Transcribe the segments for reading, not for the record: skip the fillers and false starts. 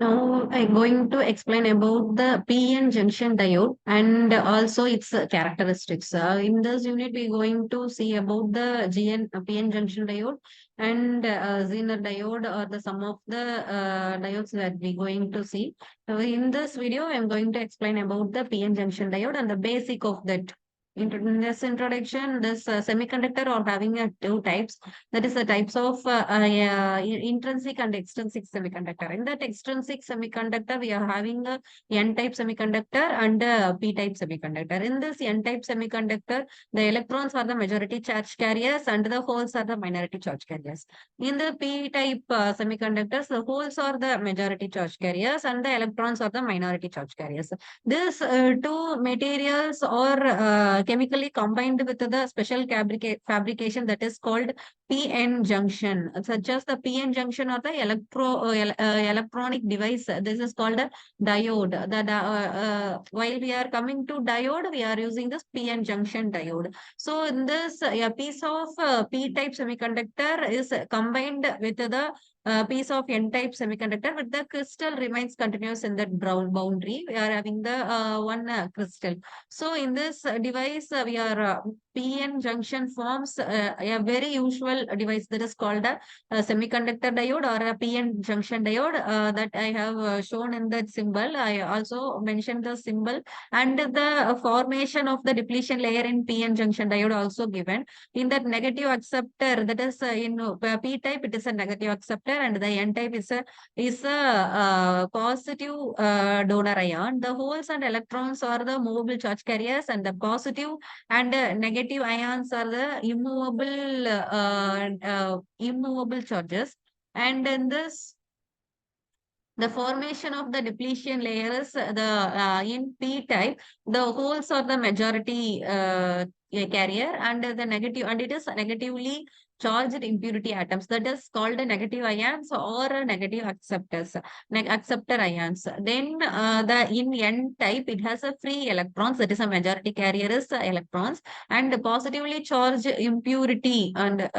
Now I'm going to explain about the PN junction diode and also its characteristics. In this unit, we're going to see about the PN junction diode and Zener diode or the sum of the diodes that we're going to see. In this video, I'm going to explain about the PN junction diode and the basic of that. In this introduction, this semiconductor are having two types. That is the types of intrinsic and extrinsic semiconductor. In that extrinsic semiconductor, we are having a N-type semiconductor and a P-type semiconductor. In this N-type semiconductor, the electrons are the majority charge carriers and the holes are the minority charge carriers. In the P-type semiconductors, the holes are the majority charge carriers and the electrons are the minority charge carriers. These two materials are chemically combined with the special fabrication that is called PN junction, such as the PN junction or the electronic device. This is called a diode. While we are coming to diode, we are using this PN junction diode. So in this, a piece of P-type semiconductor is combined with the piece of N-type semiconductor, but the crystal remains continuous in that brown boundary. We are having the one crystal. So in this device, we are PN junction forms a very usual device that is called a semiconductor diode or a PN junction diode that I have shown in that symbol. I also mentioned the symbol and the formation of the depletion layer in PN junction diode also given. In that negative acceptor, that is in P type, it is a negative acceptor, and the N type is a positive donor ion. The holes and electrons are the movable charge carriers, and the positive and negative ions are the immovable charges. And in this, the formation of the depletion layers, the in P type, the holes are the majority carrier, and the negative, and it is negatively charged impurity atoms. That is called a negative ions or a negative acceptors, acceptor ions. Then the in N type, it has a free electrons. That is a majority carrier is electrons, and positively charged impurity and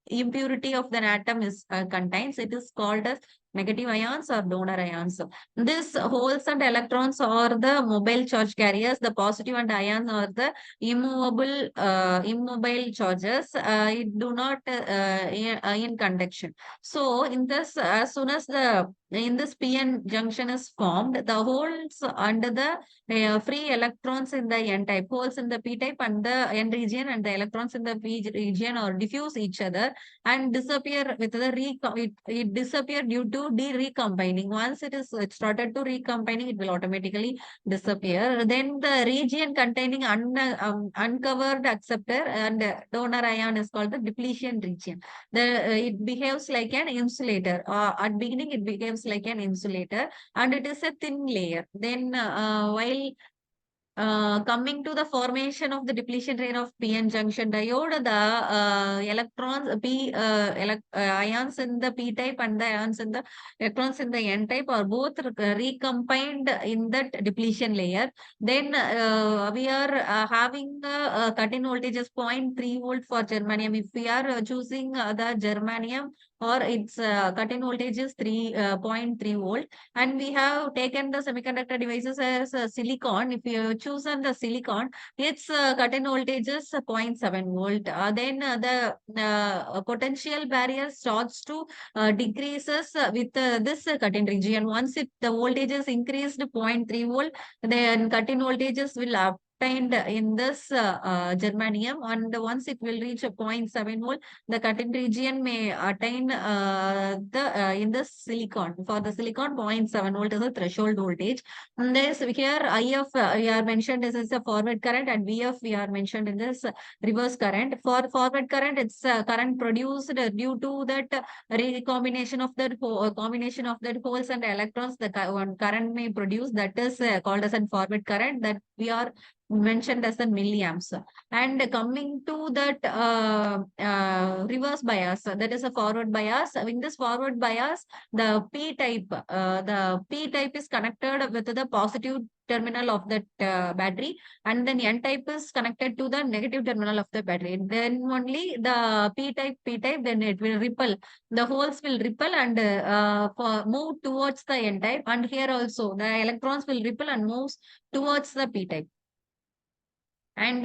impurity of the atom is contains. It is called as negative ions or donor ions. These holes and electrons are the mobile charge carriers. The positive and ions are the immobile charges. It do not in conduction. So in this, as soon as the in this PN junction is formed, the holes under the free electrons in the N type, holes in the P type and the N region, and the electrons in the P region or diffuse each other and disappear with the it disappear due to recombining. Once it started to recombining, it will automatically disappear. Then the region containing uncovered acceptor and donor ion is called the depletion region. It behaves like an insulator. At beginning, it behaves like an insulator, and it is a thin layer. Then while coming to the formation of the depletion layer of PN junction diode, the ions in the P type and the ions in the electrons in the N type are both recombined in that depletion layer. Then we are having cut-in voltage is 0.3 volt for germanium. If we are choosing the germanium, or its cut-in voltage is 3.3 volt, and we have taken the semiconductor devices as silicon. If you choose on the silicon, its cut-in voltage is 0.7 volt. Then the potential barrier starts to decreases with this cut-in region. Once the voltage is increased 0.3 volt, then cut-in voltages will obtained in this germanium, and once it will reach a zero point 0.7 volt, the cut-in region may attain the in the silicon. For the silicon, 0.7 volt is a threshold voltage. And this here IF we are mentioned this is a forward current, and VF we are mentioned in this reverse current. For forward current, it's current produced due to that recombination of that combination of that holes and electrons. The one current may produce, that is called as a forward current, that we are mentioned as the milliamps. And coming to that reverse bias, that is a forward bias. In this forward bias, the P type is connected with the positive terminal of that battery, and then N type is connected to the negative terminal of the battery. Then only the P type, then it will repel. The holes will repel and move towards the N type. And here also the electrons will repel and moves towards the P type. And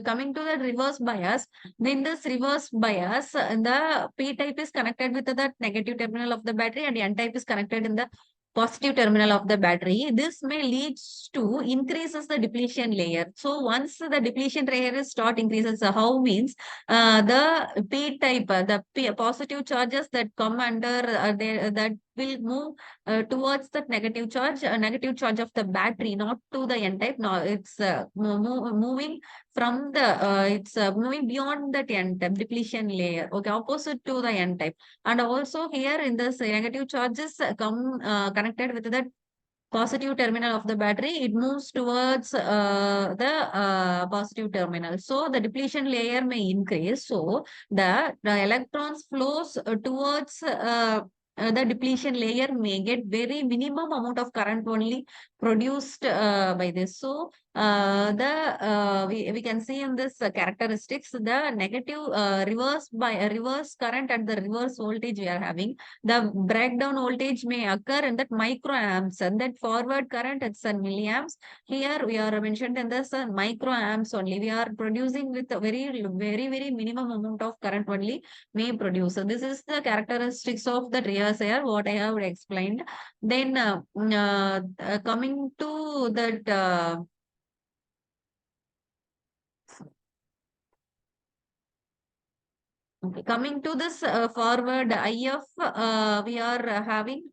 coming to the reverse bias, in this reverse bias, the P type is connected with the negative terminal of the battery, and N type is connected in the positive terminal of the battery. This may lead to increases the depletion layer. So once the depletion layer is start increases, how means the P type, positive charges that come under that will move towards the negative charge of the battery, not to the N type. No, it's moving from the it's moving beyond that N type depletion layer. Okay, opposite to the N type. And also here in this negative charges come connected with the positive terminal of the battery, it moves towards the positive terminal. So the depletion layer may increase. So the electrons flows towards the depletion layer may get very minimum amount of current only produced by this. So we can see in this characteristics the negative reverse current and the reverse voltage we are having. The breakdown voltage may occur in that microamps, and that forward current it's in milliamps. Here we are mentioned in this microamps only. We are producing with a very minimum amount of current only may produce. So this is the characteristics of the reverse air what I have explained. Then coming to that okay, coming to this forward IF, we are having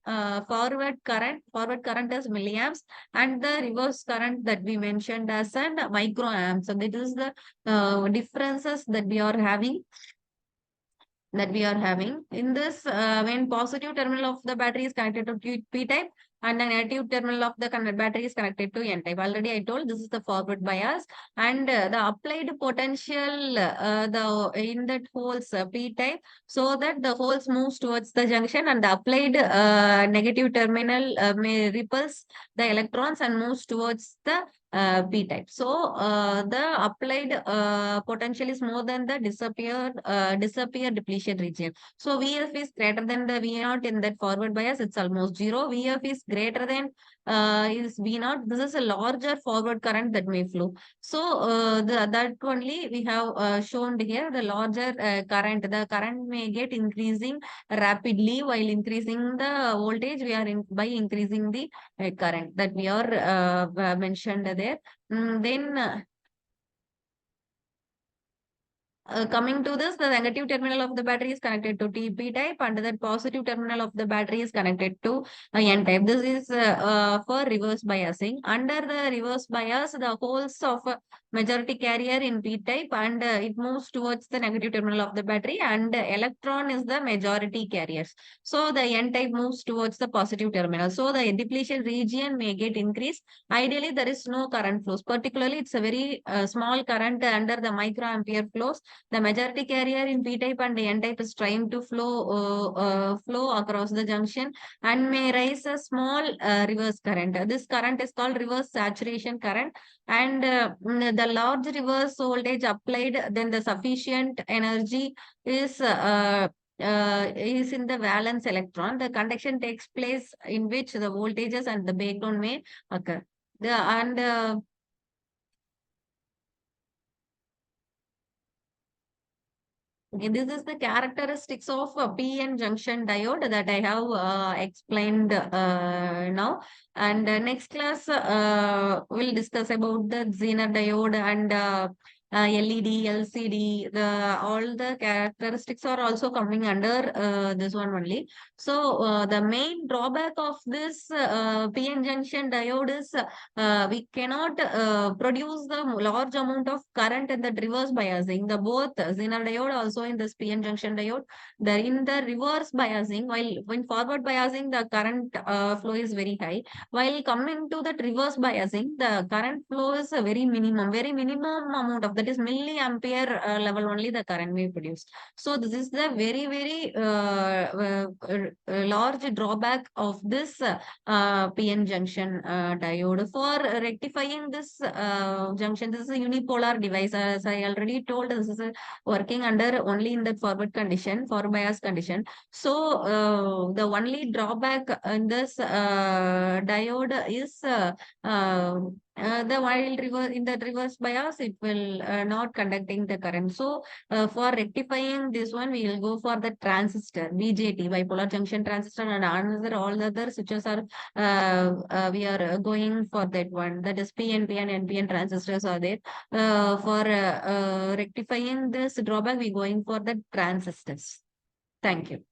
forward current. Forward current as milliamps, and the reverse current that we mentioned as an microamps. So that is the differences that we are having. In this, when positive terminal of the battery is connected to P type, and the negative terminal of the battery is connected to N type. Already I told this is the forward bias, and the applied potential the in that holes P type, so that the holes moves towards the junction, and the applied negative terminal may repulse the electrons and moves towards the P type. So the applied potential is more than the disappear depletion region. So VF is greater than the V naught in that forward bias. It's almost zero. VF is greater than is V naught. This is a larger forward current that may flow. So that only we have shown here the larger current. The current may get increasing rapidly while increasing the voltage. We are by increasing the current that we are mentioned there. Then coming to this, the negative terminal of the battery is connected to P type, and the positive terminal of the battery is connected to N type. This is for reverse biasing. Under the reverse bias, the holes of majority carrier in P type, and it moves towards the negative terminal of the battery, and electron is the majority carriers. So the N type moves towards the positive terminal. So the depletion region may get increased. Ideally, there is no current flows. Particularly, it's a very small current under the microampere flows. The majority carrier in P type and N type is trying to flow across the junction and may raise a small reverse current. This current is called reverse saturation current, and the large reverse voltage applied, then the sufficient energy is in the valence electron. The conduction takes place in which the voltages and the breakdown may occur. And okay, this is the characteristics of a PN junction diode that I have explained now. And next class, we'll discuss about the Zener diode and LED, LCD. All the characteristics are also coming under this one only. So the main drawback of this PN junction diode is we cannot produce the large amount of current in the reverse biasing. The both Zener diode also in this PN junction diode, in the reverse biasing, while when forward biasing the current flow is very high, while coming to that reverse biasing the current flow is a very minimum amount of that is milliampere level only the current we produce. So this is the very, very large drawback of this PN junction diode. For rectifying this junction, this is a unipolar device. As I already told, this is working under only in the forward condition, forward bias condition. So the only drawback in this diode is the while reverse in the reverse bias, it will not conducting the current. So for rectifying this one, we will go for the transistor BJT, bipolar junction transistor, and another all the other switches are we are going for that one. That is PNP and NPN transistors are there. For rectifying this drawback, we going for the transistors. Thank you.